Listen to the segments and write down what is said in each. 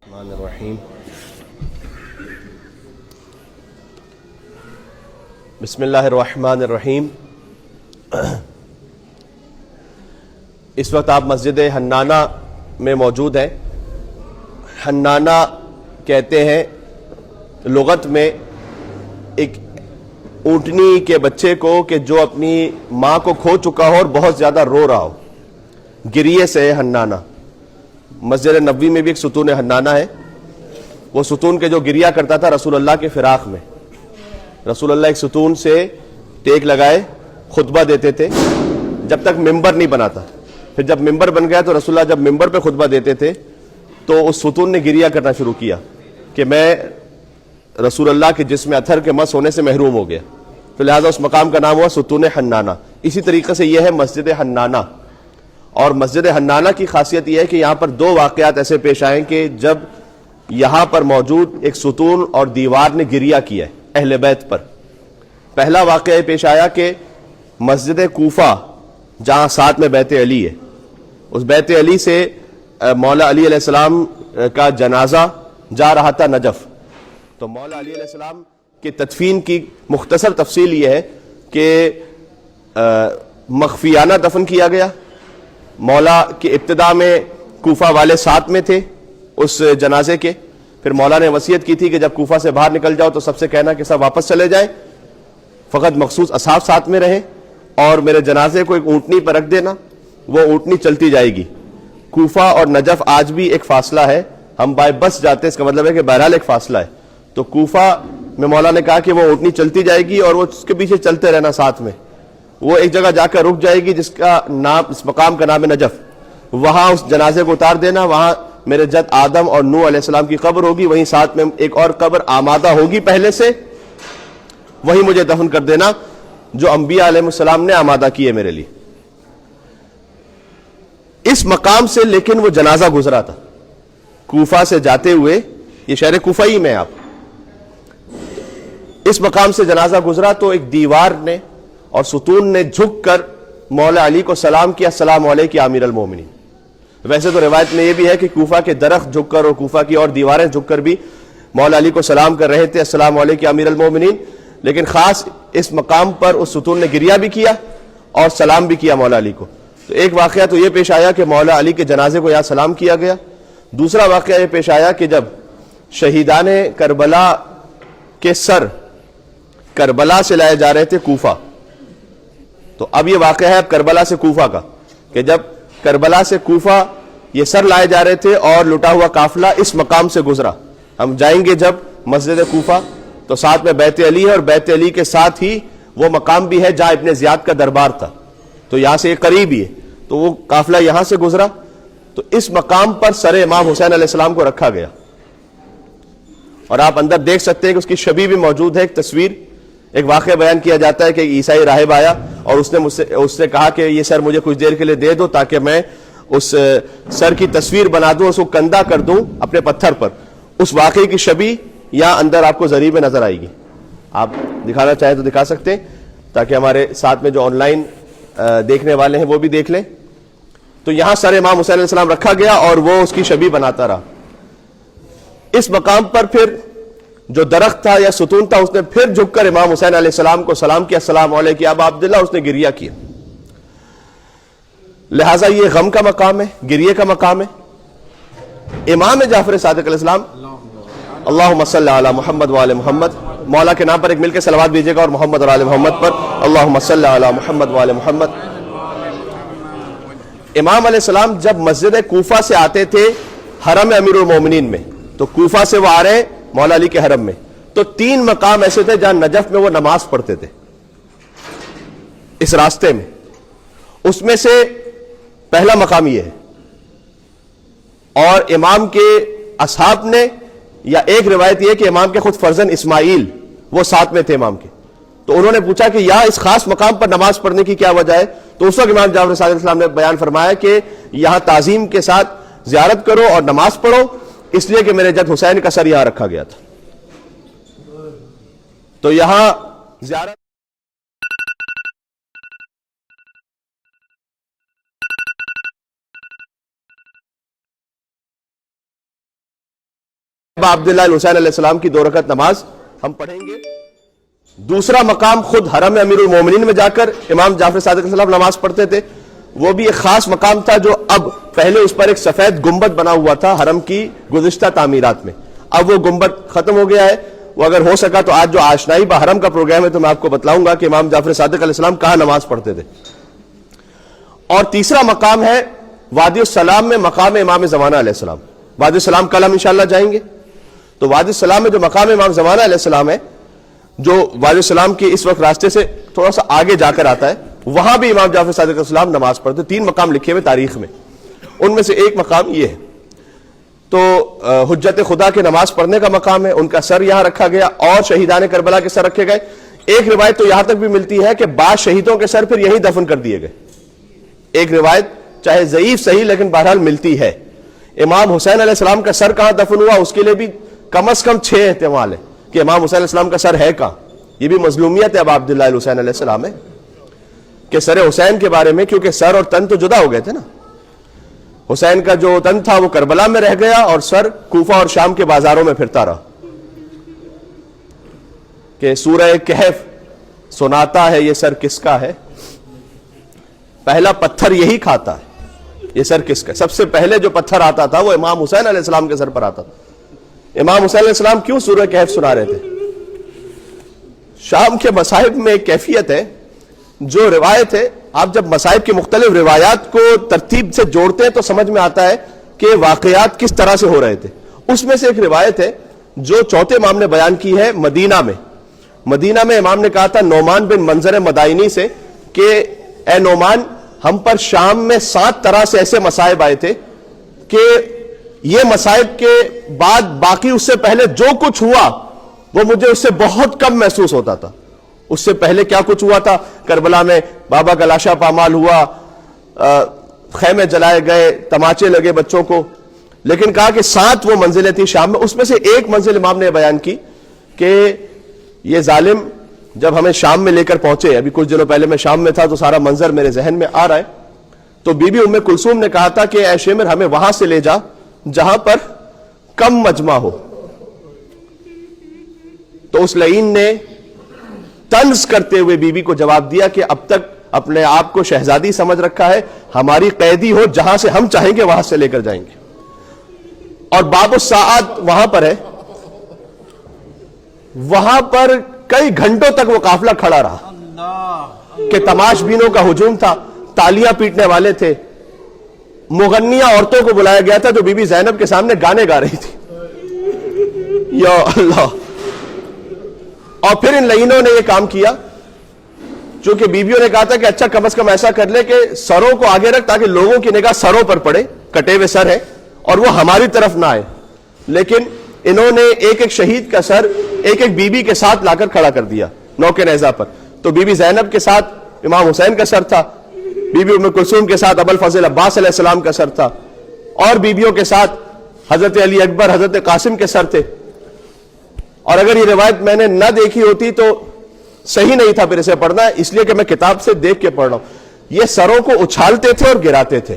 الرحمن الرحیم بسم اللہ الرحمن الرحیم۔ اس وقت آپ مسجد حنانہ میں موجود ہیں۔ حنانہ کہتے ہیں لغت میں ایک اونٹنی کے بچے کو کہ جو اپنی ماں کو کھو چکا ہو اور بہت زیادہ رو رہا ہو، گریے سے حنانہ۔ مسجد نبوی میں بھی ایک ستون حنانہ ہے، وہ ستون کے جو گریا کرتا تھا رسول اللہ کے فراق میں۔ رسول اللہ ایک ستون سے ٹیک لگائے خطبہ دیتے تھے جب تک ممبر نہیں بنا تھا۔ پھر جب ممبر بن گیا تو رسول اللہ جب ممبر پہ خطبہ دیتے تھے تو اس ستون نے گریا کرنا شروع کیا کہ میں رسول اللہ کے جسم اتھر کے مس ہونے سے محروم ہو گیا، تو لہٰذا اس مقام کا نام ہوا ستون حنانہ۔ اسی طریقے سے یہ ہے مسجد حنانہ۔ اور مسجد حنانہ کی خاصیت یہ ہے کہ یہاں پر دو واقعات ایسے پیش آئیں کہ جب یہاں پر موجود ایک ستون اور دیوار نے گریا کیا ہے اہل بیت پر۔ پہلا واقعہ یہ پیش آیا کہ مسجد کوفہ جہاں ساتھ میں بیت علی ہے، اس بیت علی سے مولا علی علیہ السلام کا جنازہ جا رہا تھا نجف۔ تو مولا علی علیہ السلام کی تدفین کی مختصر تفصیل یہ ہے کہ مخفیانہ دفن کیا گیا۔ مولا کی ابتدا میں کوفہ والے ساتھ میں تھے اس جنازے کے، پھر مولا نے وصیت کی تھی کہ جب کوفہ سے باہر نکل جاؤ تو سب سے کہنا کہ سب واپس چلے جائیں، فقط مخصوص اصحاب ساتھ میں رہیں، اور میرے جنازے کو ایک اونٹنی پر رکھ دینا، وہ اونٹنی چلتی جائے گی۔ کوفہ اور نجف آج بھی ایک فاصلہ ہے، ہم بائی بس جاتے ہیں، اس کا مطلب ہے کہ بہرحال ایک فاصلہ ہے۔ تو کوفہ میں مولا نے کہا کہ وہ اونٹنی چلتی جائے گی اور وہ اس کے پیچھے چلتے رہنا ساتھ میں۔ وہ ایک جگہ جا کر رک جائے گی جس کا نام، اس مقام کا نام ہے نجف، وہاں اس جنازے کو اتار دینا، وہاں میرے جد آدم اور نوح علیہ السلام کی قبر ہوگی، وہیں ساتھ میں ایک اور قبر آمادہ ہوگی پہلے سے، وہیں مجھے دفن کر دینا جو انبیاء علیہ السلام نے آمادہ کی ہے میرے لیے۔ اس مقام سے لیکن وہ جنازہ گزرا تھا کوفہ سے جاتے ہوئے، یہ شہر کوفہ ہی میں آپ، اس مقام سے جنازہ گزرا تو ایک دیوار نے اور ستون نے جھک کر مولا علی کو سلام کیا، السلام علیک یا امیر المومنین۔ ویسے تو روایت میں یہ بھی ہے کہ کوفہ کے درخت جھک کر اور کوفہ کی اور دیواریں جھک کر بھی مولا علی کو سلام کر رہے تھے، السلام علیک یا امیر المومنین، لیکن خاص اس مقام پر اس ستون نے گریہ بھی کیا اور سلام بھی کیا مولا علی کو۔ تو ایک واقعہ تو یہ پیش آیا کہ مولا علی کے جنازے کو یہاں سلام کیا گیا۔ دوسرا واقعہ یہ پیش آیا کہ جب شہیدان کربلا کے سر کربلا سے لائے جا رہے تھے کوفہ، تو اب یہ واقعہ ہے اب کربلا سے کوفہ کا، کہ جب کربلا سے کوفہ یہ سر لائے جا رہے تھے اور لٹا ہوا قافلہ اس مقام سے گزرا۔ ہم جائیں گے جب مسجد کوفہ تو ساتھ میں بیت علی ہے، اور بیت علی کے ساتھ ہی وہ مقام بھی ہے جہاں ابن زیاد کا دربار تھا، تو یہاں سے یہ قریب ہی ہے، تو وہ قافلہ یہاں سے گزرا، تو اس مقام پر سر امام حسین علیہ السلام کو رکھا گیا، اور آپ اندر دیکھ سکتے ہیں کہ اس کی شبیہ بھی موجود ہے، ایک تصویر۔ ایک واقعہ بیان کیا جاتا ہے کہ عیسائی راہب آیا اور اس نے کہا کہ یہ سر مجھے کچھ دیر کے لیے دے دو تاکہ میں اس سر کی تصویر بنا دوں، اس کو کندہ کر دوں اپنے پتھر پر۔ اس واقعے کی شبیہ یہاں اندر آپ کو ذریعے میں نظر آئے گی، آپ دکھانا چاہیں تو دکھا سکتے ہیں تاکہ ہمارے ساتھ میں جو آن لائن دیکھنے والے ہیں وہ بھی دیکھ لیں۔ تو یہاں سر امام حسین علیہ السلام رکھا گیا اور وہ اس کی شبیہ بناتا رہا۔ اس مقام پر پھر جو درخت تھا یا ستون تھا اس نے پھر جھک کر امام حسین علیہ السلام کو سلام کیا، السلام علیک یا ابا عبداللہ، اس نے گریہ کیا۔ لہٰذا یہ غم کا مقام ہے، گریے کا مقام ہے۔ امام جعفر صادق علیہ السلام، اللہم صلی علی محمد وآل محمد، مولا کے نام پر ایک مل کے صلوات بھیجیے گا اور محمد اور آل محمد پر، اللہم صلی علی محمد وآل محمد۔ امام علیہ السلام جب مسجد کوفہ سے آتے تھے حرم امیر المومنین میں، تو کوفہ سے وہ آ رہے مولا علی کے حرم میں، تو 3 مقام ایسے تھے جہاں نجف میں وہ نماز پڑھتے تھے اس راستے میں۔ اس میں سے پہلا مقام یہ ہے، اور امام کے اصحاب نے، یا ایک روایت یہ کہ امام کے خود فرزند اسماعیل وہ ساتھ میں تھے امام کے، تو انہوں نے پوچھا کہ یا اس خاص مقام پر نماز پڑھنے کی کیا وجہ ہے؟ تو اس وقت امام جعفر صادق علیہ السلام نے بیان فرمایا کہ یہاں تعظیم کے ساتھ زیارت کرو اور نماز پڑھو، اس لیے کہ میرے جد حسین کا سر یہاں رکھا گیا تھا، تو یہاں زیارت عبداللہ حسین علیہ السلام کی 2 رکعت نماز ہم پڑھیں گے. دوسرا مقام خود حرم امیر المومنین میں جا کر امام جعفر صادق علیہ السلام نماز پڑھتے تھے. وہ بھی ایک خاص مقام تھا جو اب پہلے اس پر ایک سفید گنبد بنا ہوا تھا حرم کی گزشتہ تعمیرات میں. اب وہ گنبد ختم ہو گیا ہے. وہ اگر ہو سکا تو آج جو آشنائی با حرم کا پروگرام ہے تو میں آپ کو بتلاؤں گا کہ امام جعفر صادق علیہ السلام کہاں نماز پڑھتے تھے. اور تیسرا مقام ہے وادی السلام میں مقام امام زمانہ علیہ السلام. وادی السلام کل ہم انشاءاللہ جائیں گے. تو وادی السلام میں جو مقام امام زمانہ علیہ السلام ہے جو وادی السلام کے اس وقت راستے سے تھوڑا سا آگے جا کر آتا ہے, وہاں بھی امام جعفر صادق علیہ السلام نماز پڑھتے. 3 مقام لکھے ہوئے تاریخ میں, ان میں سے ایک مقام یہ ہے. تو حجت خدا کے نماز پڑھنے کا مقام ہے, ان کا سر یہاں رکھا گیا اور شہیدان کربلا کے سر رکھے گئے. ایک روایت تو یہاں تک بھی ملتی ہے کہ بعض شہیدوں کے سر پھر یہیں دفن کر دیے گئے. ایک روایت چاہے ضعیف صحیح لیکن بہرحال ملتی ہے. امام حسین علیہ السلام کا سر کہاں دفن ہوا اس کے لیے بھی کم از کم 6 احتمال ہے کہ امام حسین علیہ السلام کا سر ہے کہاں. یہ بھی مظلومیت ہے اب عبداللہ حسین علیہ السلام ہے کہ سر حسین کے بارے میں, کیونکہ سر اور تن تو جدا ہو گئے تھے نا. حسین کا جو تن تھا وہ کربلا میں رہ گیا اور سر کوفہ اور شام کے بازاروں میں پھرتا رہا. کہ سورہ کہف سناتا ہے یہ سر کس کا ہے, پہلا پتھر یہی کھاتا ہے, یہ سر کس کا. سب سے پہلے جو پتھر آتا تھا وہ امام حسین علیہ السلام کے سر پر آتا تھا. امام حسین علیہ السلام کیوں سورہ کہف سنا رہے تھے؟ شام کے مصائب میں ایک کیفیت ہے, جو روایت ہے آپ جب مصائب کی مختلف روایات کو ترتیب سے جوڑتے ہیں تو سمجھ میں آتا ہے کہ واقعات کس طرح سے ہو رہے تھے. اس میں سے ایک روایت ہے جو چوتھے امام نے بیان کی ہے مدینہ میں. مدینہ میں امام نے کہا تھا نعمان بن منظر مدائنی سے کہ اے نعمان, ہم پر شام میں 7 طرح سے ایسے مصائب آئے تھے کہ یہ مصائب کے بعد باقی اس سے پہلے جو کچھ ہوا وہ مجھے اس سے بہت کم محسوس ہوتا تھا. اس سے پہلے کیا کچھ ہوا تھا؟ کربلا میں بابا کا لاشا پامال ہوا, خیمے جلائے گئے, تماچے لگے بچوں کو. لیکن کہا کہ 7 وہ منزلیں تھیں شام میں. اس میں سے ایک منزل امام نے بیان کی کہ یہ ظالم جب ہمیں شام میں لے کر پہنچے, ابھی کچھ دنوں پہلے میں شام میں تھا تو سارا منظر میرے ذہن میں آ رہا ہے, تو بی بی ام کلثوم نے کہا تھا کہ اے شیمر ہمیں وہاں سے لے جا جہاں پر کم مجمع ہو. تو اس لعین نے طنز کرتے ہوئے بی بی کو جواب دیا کہ اب تک اپنے آپ کو شہزادی سمجھ رکھا ہے, ہماری قیدی ہو, جہاں سے ہم چاہیں گے وہاں سے لے کر جائیں گے. اور باب الساعات وہاں پر ہے, وہاں پر کئی گھنٹوں تک وہ قافلہ کھڑا رہا کہ تماش بینوں کا ہجوم تھا, تالیاں پیٹنے والے تھے. مغنیہ عورتوں کو بلایا گیا تھا جو بی بی زینب کے سامنے گانے گا رہی تھی. یا اللہ. اور پھر ان لعینوں نے یہ کام کیا, چونکہ بیویوں نے کہا تھا کہ اچھا کم از کم ایسا کر لے کہ سروں کو آگے رکھ تاکہ لوگوں کی نگاہ سروں پر پڑے, کٹے ہوئے سر ہے, اور وہ ہماری طرف نہ آئے. لیکن انہوں نے ایک ایک شہید کا سر ایک ایک بی بی کے ساتھ لا کر کھڑا کر دیا نوکے نیزہ پر. تو بی بی زینب کے ساتھ امام حسین کا سر تھا, بی بی ام کلثوم کے ساتھ ابو الفضل عباس علیہ السلام کا سر تھا, اور بیویوں کے ساتھ حضرت علی اکبر, حضرت قاسم کے سر تھے. اور اگر یہ روایت میں نے نہ دیکھی ہوتی تو صحیح نہیں تھا پھر اسے پڑھنا, اس لیے کہ میں کتاب سے دیکھ کے پڑھ رہا ہوں. یہ سروں کو اچھالتے تھے اور گراتے تھے,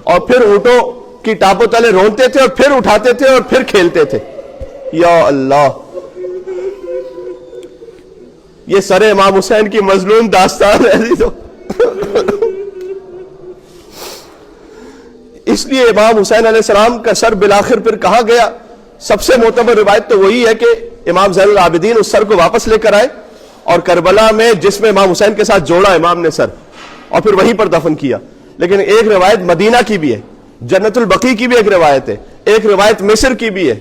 اور پھر اونٹوں کی ٹاپوں تلے رونتے تھے, اور پھر اٹھاتے تھے, اور پھر کھیلتے تھے. یا اللہ. یہ سر امام حسین کی مظلوم داستان ہے. تو اس لیے امام حسین علیہ السلام کا سر بالآخر پھر کہاں گیا؟ سب سے معتبر روایت تو وہی ہے کہ امام زین العابدین اس سر کو واپس لے کر آئے اور کربلا میں جس میں امام حسین کے ساتھ جوڑا امام نے سر, اور پھر وہیں پر دفن کیا. لیکن ایک روایت مدینہ کی بھی ہے, جنت البقیع کی بھی ایک روایت ہے, ایک روایت مصر کی بھی ہے,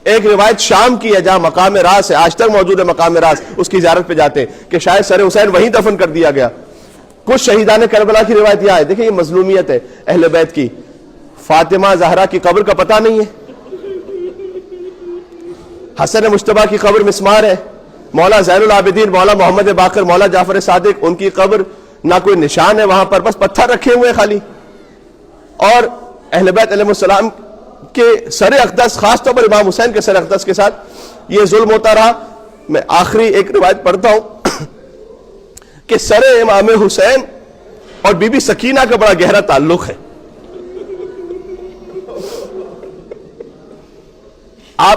ایک روایت شام کی ہے جہاں مقام راس ہے, آج تک موجود ہے مقام راس, اس کی زیارت پہ جاتے ہیں کہ شاید سر حسین وہیں دفن کر دیا گیا. کچھ شہیدان کربلا کی روایت یہ ہے. دیکھیں یہ مظلومیت ہے اہل بیت کی. فاطمہ زہرا کی قبر کا پتہ نہیں ہے, حسن مجتبیٰ کی قبر مسمار ہے, مولا زین العابدین, مولا محمد باقر, مولا جعفر صادق, ان کی قبر نہ کوئی نشان ہے وہاں پر, بس پتھر رکھے ہوئے خالی. اور اہل بیت علیہ السلام کے سر اقدس, خاص طور پر امام حسین کے سر اقدس کے ساتھ یہ ظلم ہوتا رہا. میں آخری ایک روایت پڑھتا ہوں کہ سر امام حسین اور بی بی سکینہ کا بڑا گہرا تعلق ہے.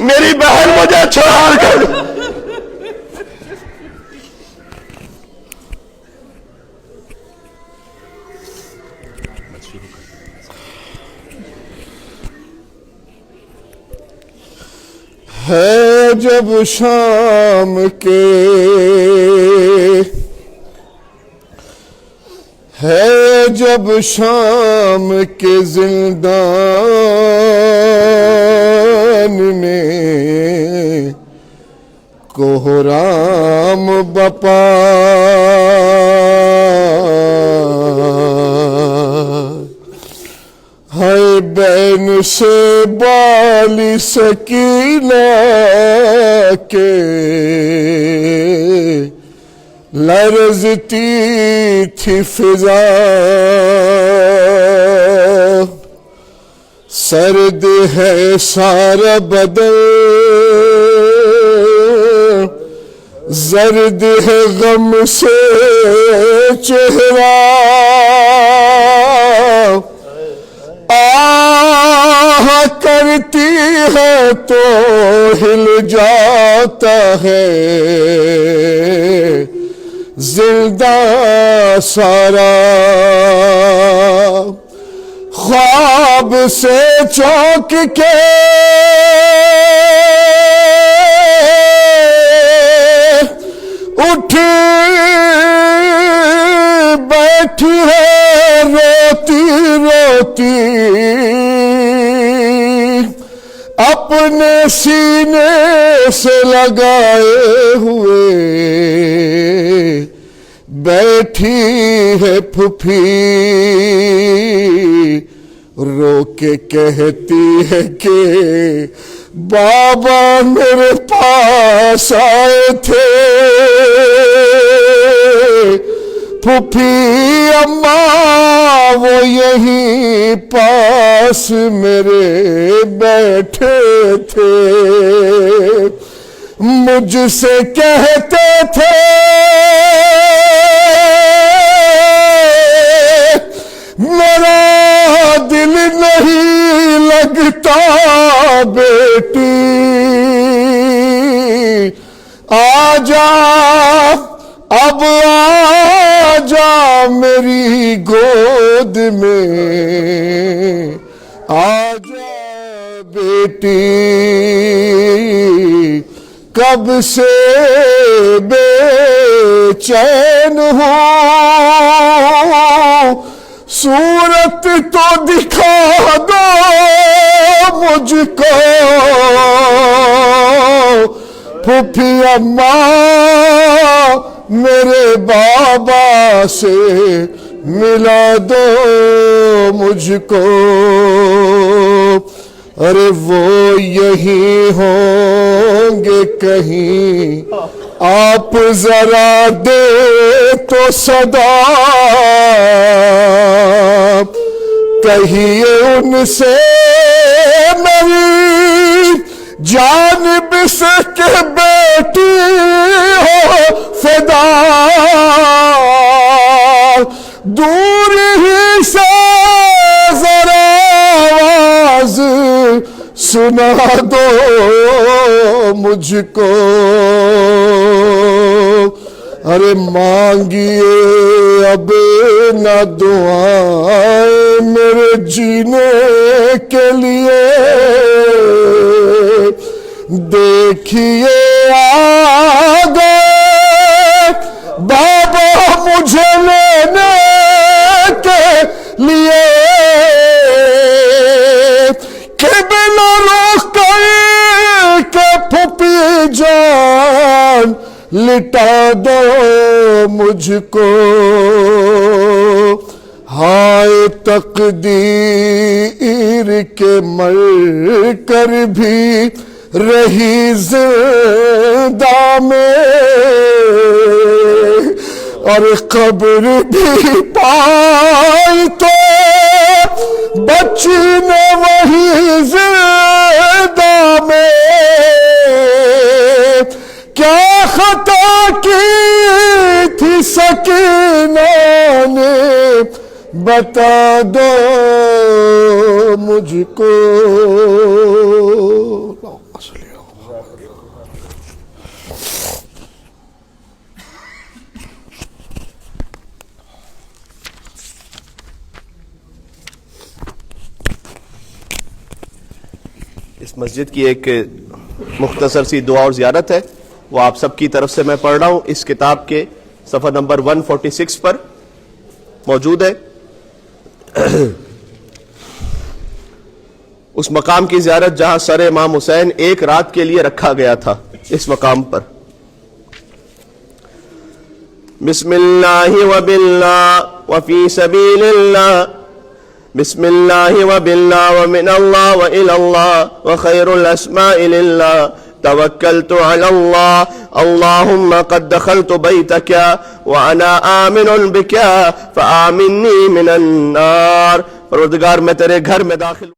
میری بہن مجھے چھوڑ کر ہے جب شام کے ہے جب شام کے زندان میں کوہرام بپا ہے بین سے بالی سکینہ کے لرزتی تھی فضا سرد ہے سارا بدن زرد ہے غم سے چہرہ آہ کرتی ہے تو ہل جاتا ہے زندہ سارا خواب سے چونک کے اٹھ بیٹھی ہے روتی روتی اپنے سینے سے لگائے ہوئے بیٹھی ہے پھوپھی رو کے کہتی ہے کہ بابا میرے پاس آئے تھے پھوپھی اماں وہ یہیں پاس میرے بیٹھے تھے مجھ سے کہتے تھے میرا دل نہیں لگتا بیٹی آجا اب آجا میری گود میں آجا بیٹی کب سے بے چین ہوں صورت تو دکھا دو مجھ کو پھوپھی اماں میرے بابا سے ملا دو مجھ کو ارے وہ یہی ہوں گے کہیں آپ ذرا دے تو صدا کہیے ان سے میری جانب سے کہ بیٹی ہو فدا دور ہی سے ذرا آواز سنا دو مجھ کو ارے مانگیے اب نہ دعائیں میرے جینے کے لیے دیکھیے آ گئے بابا مجھے لینے کے لیے قبلہ رخ کر کے پھوپھی جان لٹا دو مجھ کو ہائے تقدیر کے مر کر بھی رہی زندہ میں اور قبر بھی پائی تو بچی نے وہی زندہ میں کیا خطا کی تھی سکینہ نے بتا دو مجھ کو اس مسجد کی ایک مختصر سی دعا اور زیارت ہے، وہ آپ سب کی طرف سے میں پڑھ رہا ہوں، اس کتاب کے صفحہ نمبر 146 پر موجود ہے۔ اس مقام کی زیارت جہاں سر امام حسین ایک رات کے لیے رکھا گیا تھا، اس مقام پر۔ بسم اللہ وباللہ وفی سبیل اللہ، بسم اللہ وباللہ ومن اللہ وإلی اللہ وخیر الاسماء للہ، توکلت علی اللہ، اللہم قد دخلت بیتک وانا آمن بک فآمنی من النار۔ پروردگار میں تیرے گھر میں داخل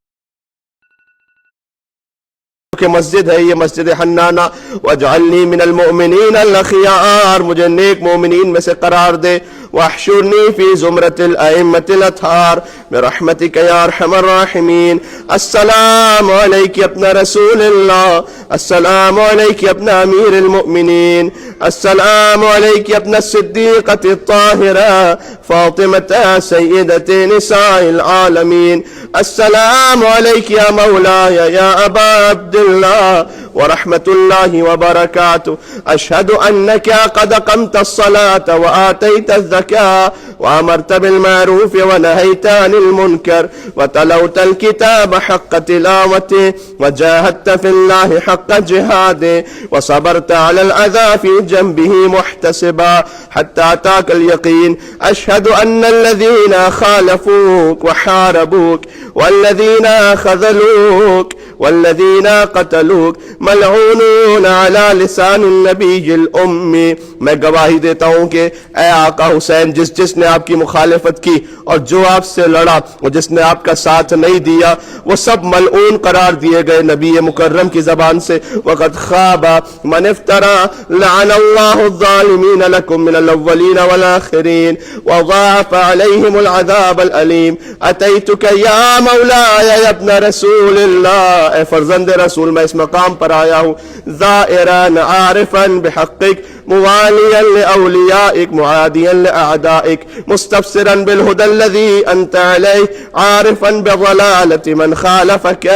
کہ مسجد ہے یہ مسجد حنانہ، واجعلنی من المؤمنین الاخیار، مجھے نیک مومنین میں سے قرار دے، واحشرنی فی زمرۃ الائمۃ الاطہار برحمتک یا ارحم الراحمین۔ السلام علیک اپنا رسول اللہ، السلام علیک اپنا امیر المؤمنین، السلام علیک اپنا صدیقۃ الطاہرہ فاطمۃ سیدۃ نساء العالمین، السلام علیک یا مولاي یا ابا عبد اللہ ورحمۃ اللہ وبرکاتہ، اشہد انک قد اقمت الصلاة وآتیت الزکاة وامرت بالمعروف ونہیت عن المنکر وتلوت الکتاب حق تلاوته وجاہدت فی اللہ حق جہاده وصبرت علی الاذى فی جنبه محتسبا حتى اتاك اليقین، اشہد ان الذین خالفوك وحاربوك والذین خذلوك والذین قتلوك ملعونون على لسان النبی الأمی۔ میں گواہی دیتا ہوں کہ اے آقا حسین، جس نے آپ کی مخالفت کی اور جو آپ سے لڑا اور جس نے آپ کا ساتھ نہیں دیا، وہ سب ملعون قرار دیے گئے نبی مکرم کی زبان سے۔ وقد خاب من افترا لعن اللہ الظالمین لکم من الاولین والآخرین وضاعف علیہم العذاب العلیم۔ اتیتک یا مولاي یا ابن رسول اللہ، اے فرزند رسول میں اس مقام پر آیا ہوں، زائرا عارفا بحقک موالیا لأولیائک معادیا لأعدائک مستبصرا بالہدى الذی انت علیہ عارفا بضلالة من خالفک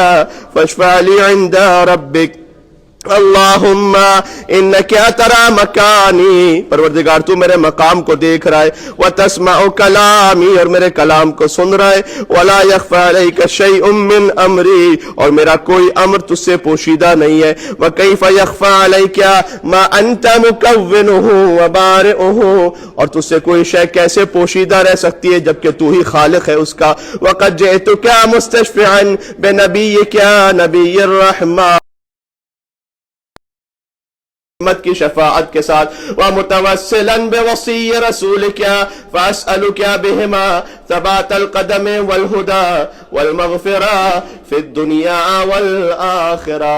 فاشفع لی عند ربک۔ اللہم انک تری مکانی، پروردگار تو میرے مقام کو دیکھ رہا ہے، وتسمع کلامی، اور میرے کلام کو سن رہا ہے، ولا یخفی علیک شیء من امری، اور میرا کوئی امر تجھ سے پوشیدہ نہیں ہے، وکیف یخفی علیک ما انت مکونہ وبارئہ، اور تجھ سے کوئی شے کیسے پوشیدہ رہ سکتی ہے جبکہ تو ہی خالق ہے اس کا۔ وقد جئتک مستشفعا بنبیک نبی الرحمہ کی شفاعت کے ساتھ، ومتوسلا بوصی رسولک فاسألک بہما ثبات القدم والہدى والمغفرہ فی الدنیا والآخرہ۔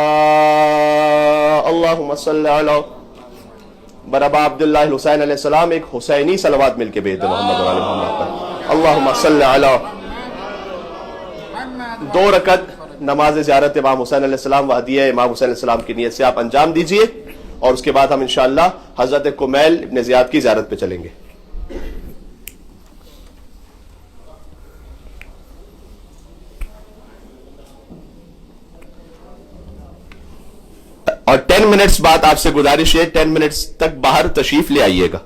اللہم صلی علی برابا عبداللہ الحسین علیہ السلام، ایک حسینی صلوات مل کے بھیج دے محمد و آل محمد پر۔ اللہم صلی علی، 2 رکعت نماز زیارت امام حسین علیہ السلام و ہدیہ امام حسین علیہ السلام کی نیت سے آپ انجام دیجئے، اور اس کے بعد ہم انشاءاللہ حضرت کمیل ابن زیاد کی زیارت پہ چلیں گے۔ اور 10 منٹس بعد آپ سے گزارش ہے 10 منٹس تک باہر تشریف لے آئیے گا۔